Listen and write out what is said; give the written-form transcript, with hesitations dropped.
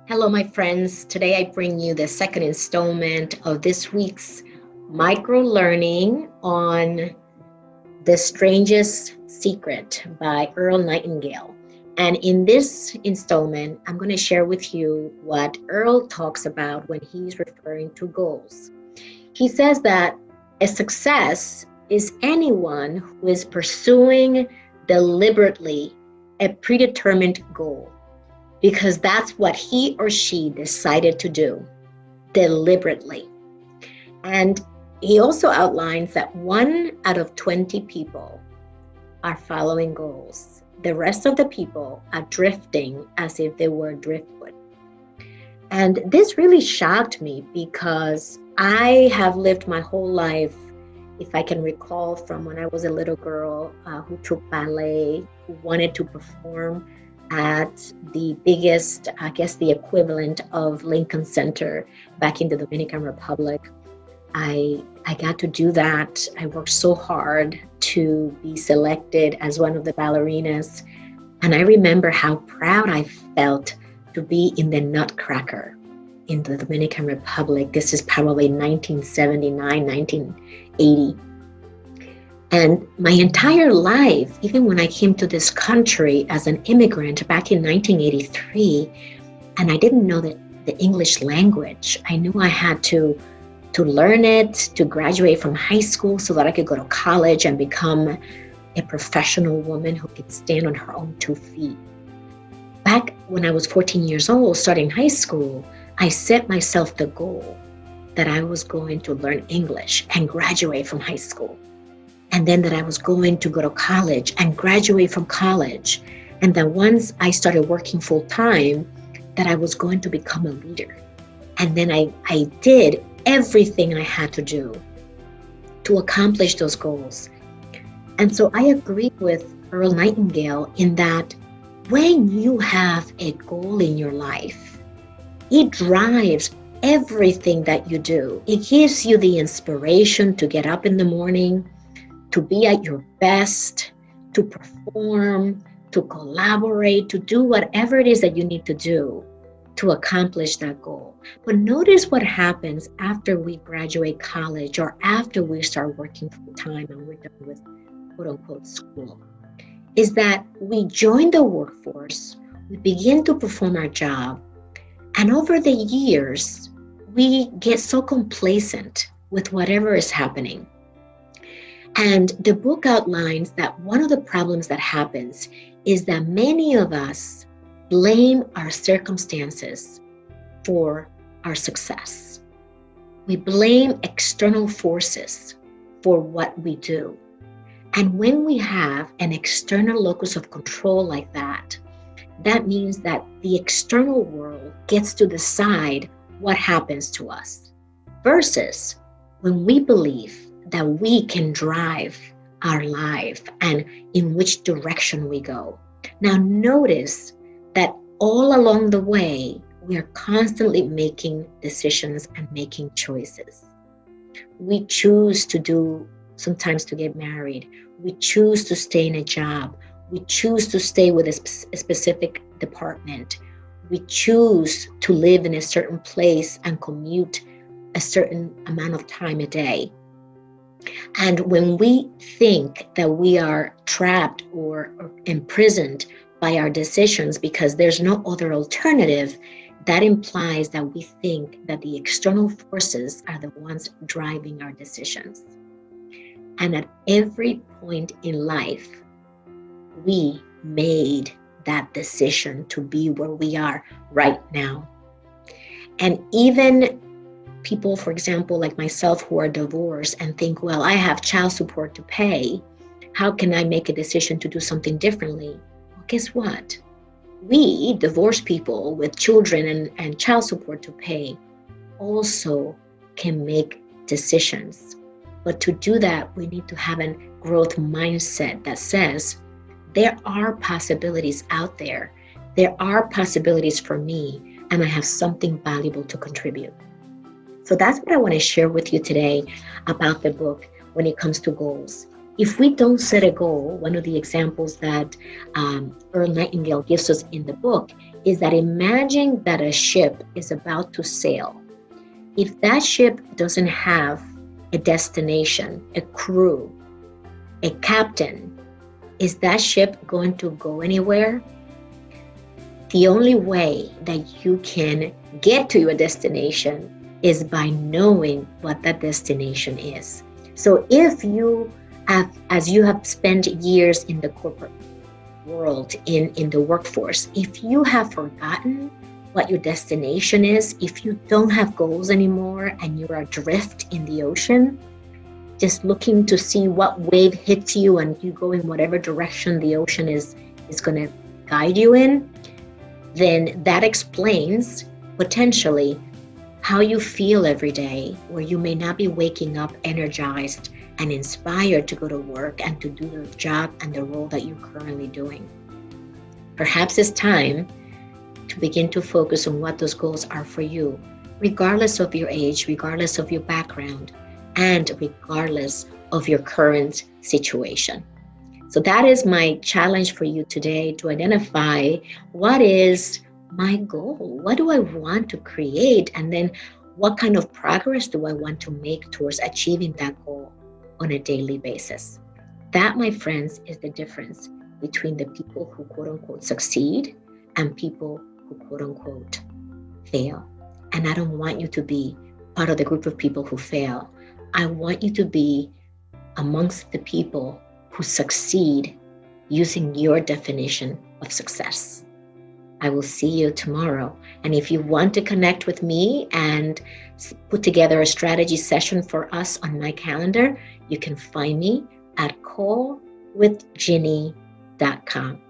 Hello, my friends. Today I bring you the second installment of this week's micro learning on The Strangest Secret by Earl Nightingale. And in this installment, I'm going to share with you what Earl talks about when he's referring to goals. He says that a success is anyone who is pursuing deliberately a predetermined goal, because that's what he or she decided to do deliberately. And he also outlines that 1 out of 20 people are following goals. The rest of the people are drifting as if they were driftwood. And this really shocked me because I have lived my whole life, if I can recall, from when I was a little girl who took ballet, who wanted to perform at the biggest, I guess the equivalent of Lincoln Center back in the Dominican Republic. I got to do that. I worked so hard to be selected as one of the ballerinas. And I remember how proud I felt to be in the Nutcracker in the Dominican Republic. This is probably 1979, 1980. And my entire life, even when I came to this country as an immigrant back in 1983, and I didn't know the English language, I knew I had to learn it, to graduate from high school so that I could go to college and become a professional woman who could stand on her own 2 feet. Back when I was 14 years old, starting high school, I set myself the goal that I was going to learn English and graduate from high school. And then that I was going to go to college and graduate from college. And that once I started working full time, that I was going to become a leader. And then I did everything I had to do to accomplish those goals. And so I agree with Earl Nightingale in that when you have a goal in your life, it drives everything that you do. It gives you the inspiration to get up in the morning, to be at your best, to perform, to collaborate, to do whatever it is that you need to do to accomplish that goal. But notice what happens after we graduate college or after we start working full time and we're done with quote unquote school, is that we join the workforce, we begin to perform our job, and over the years, we get so complacent with whatever is happening. And the book outlines that one of the problems that happens is that many of us blame our circumstances for our success. We blame external forces for what we do. And when we have an external locus of control like that, that means that the external world gets to decide what happens to us. Versus when we believe that we can drive our life and in which direction we go. Now notice that all along the way, we are constantly making decisions and making choices. We choose sometimes to get married. We choose to stay in a job. We choose to stay with a specific department. We choose to live in a certain place and commute a certain amount of time a day. And when we think that we are trapped or imprisoned by our decisions because there's no other alternative, that implies that we think that the external forces are the ones driving our decisions. And at every point in life, we made that decision to be where we are right now. And even people, for example, like myself who are divorced and think, well, I have child support to pay. How can I make a decision to do something differently? Well, guess what? We, divorced people with children and child support to pay, also can make decisions. But to do that, we need to have a growth mindset that says, there are possibilities out there. There are possibilities for me, and I have something valuable to contribute. So that's what I want to share with you today about the book when it comes to goals. If we don't set a goal, one of the examples that Earl Nightingale gives us in the book is that imagine that a ship is about to sail. If that ship doesn't have a destination, a crew, a captain, is that ship going to go anywhere? The only way that you can get to your destination is by knowing what that destination is. So if you have, as you have spent years in the corporate world, in the workforce, if you have forgotten what your destination is, if you don't have goals anymore and you're adrift in the ocean, just looking to see what wave hits you and you go in whatever direction the ocean is going to guide you in, then that explains potentially how you feel every day, where you may not be waking up energized and inspired to go to work and to do the job and the role that you're currently doing. Perhaps it's time to begin to focus on what those goals are for you, regardless of your age, regardless of your background, and regardless of your current situation. So that is my challenge for you today, to identify what is my goal? What do I want to create? And then what kind of progress do I want to make towards achieving that goal on a daily basis? That, my friends, is the difference between the people who quote unquote succeed and people who quote unquote fail. And I don't want you to be part of the group of people who fail. I want you to be amongst the people who succeed using your definition of success. I will see you tomorrow. And if you want to connect with me and put together a strategy session for us on my calendar, you can find me at callwithginny.com.